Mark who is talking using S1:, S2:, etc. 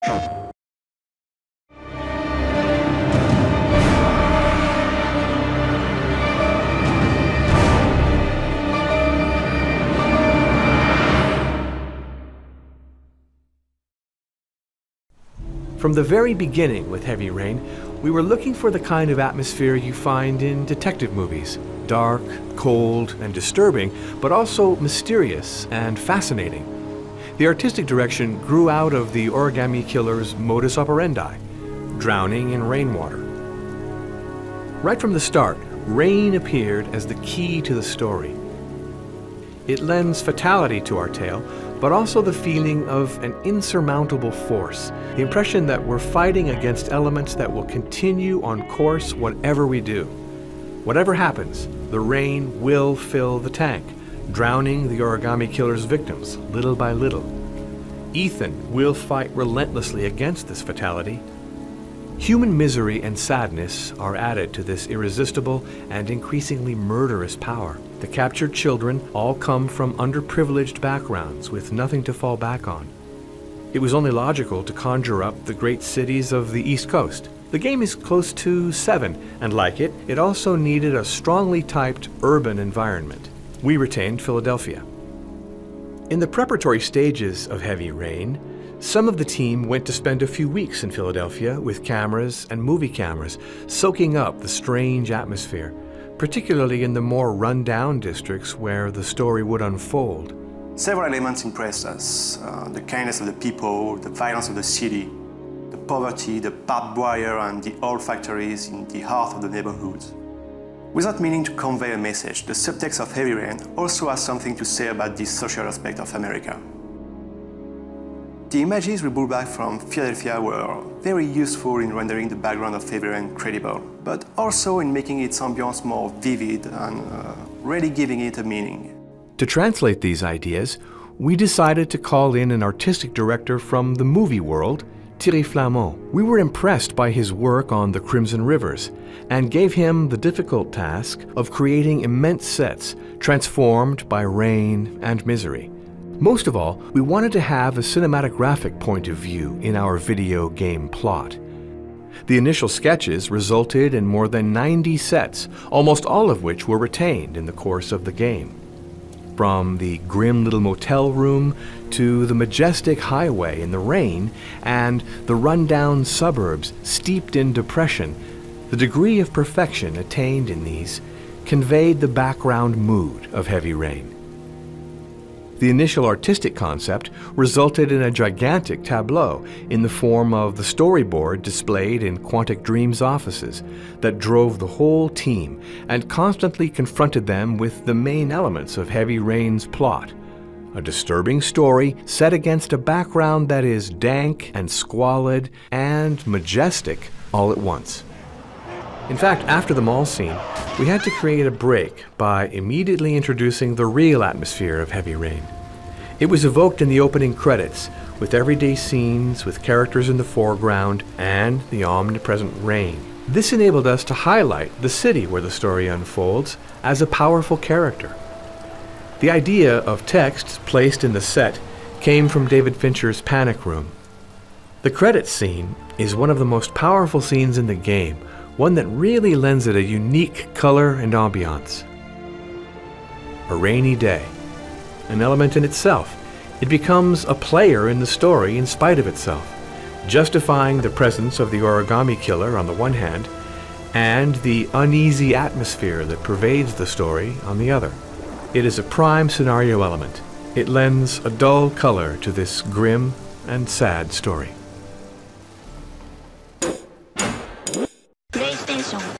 S1: From the very beginning with Heavy Rain, we were looking for the kind of atmosphere you find in detective movies. Dark, cold, and disturbing, but also mysterious and fascinating. The artistic direction grew out of the Origami Killer's modus operandi, drowning in rainwater. Right from the start, rain appeared as the key to the story. It lends fatality to our tale, but also the feeling of an insurmountable force, the impression that we're fighting against elements that will continue on course whatever we do. Whatever happens, the rain will fill the tank, drowning the Origami Killer's victims little by little. Ethan will fight relentlessly against this fatality. Human misery and sadness are added to this irresistible and increasingly murderous power. The captured children all come from underprivileged backgrounds with nothing to fall back on. It was only logical to conjure up the great cities of the East Coast. The game is close to 7, and like it, it also needed a strongly typed urban environment. We retained Philadelphia. In the preparatory stages of Heavy Rain, some of the team went to spend a few weeks in Philadelphia with cameras and movie cameras, soaking up the strange atmosphere, particularly in the more run-down districts where the story would unfold.
S2: Several elements impressed us. The kindness of the people, the violence of the city, the poverty, the barbed wire and the oil factories in the heart of the neighborhoods. Without meaning to convey a message, the subtext of Heavy Rain also has something to say about this social aspect of America. The images we brought back from Philadelphia were very useful in rendering the background of Heavy Rain credible, but also in making its ambience more vivid and really giving it a meaning.
S1: To translate these ideas, we decided to call in an artistic director from the movie world, Thierry Flamand. We were impressed by his work on The Crimson Rivers and gave him the difficult task of creating immense sets transformed by rain and misery. Most of all, we wanted to have a cinematographic point of view in our video game plot. The initial sketches resulted in more than 90 sets, almost all of which were retained in the course of the game. From the grim little motel room to the majestic highway in the rain and the run-down suburbs steeped in depression, the degree of perfection attained in these conveyed the background mood of Heavy Rain. The initial artistic concept resulted in a gigantic tableau in the form of the storyboard displayed in Quantic Dream's offices that drove the whole team and constantly confronted them with the main elements of Heavy Rain's plot. A disturbing story set against a background that is dank and squalid and majestic all at once. In fact, after the mall scene, we had to create a break by immediately introducing the real atmosphere of Heavy Rain. It was evoked in the opening credits, with everyday scenes, with characters in the foreground, and the omnipresent rain. This enabled us to highlight the city where the story unfolds as a powerful character. The idea of text placed in the set came from David Fincher's Panic Room. The credits scene is one of the most powerful scenes in the game, one that really lends it a unique color and ambiance. A rainy day, an element in itself. It becomes a player in the story in spite of itself, justifying the presence of the Origami Killer on the one hand, and the uneasy atmosphere that pervades the story on the other. It is a prime scenario element. It lends a dull color to this grim and sad story.
S3: PlayStation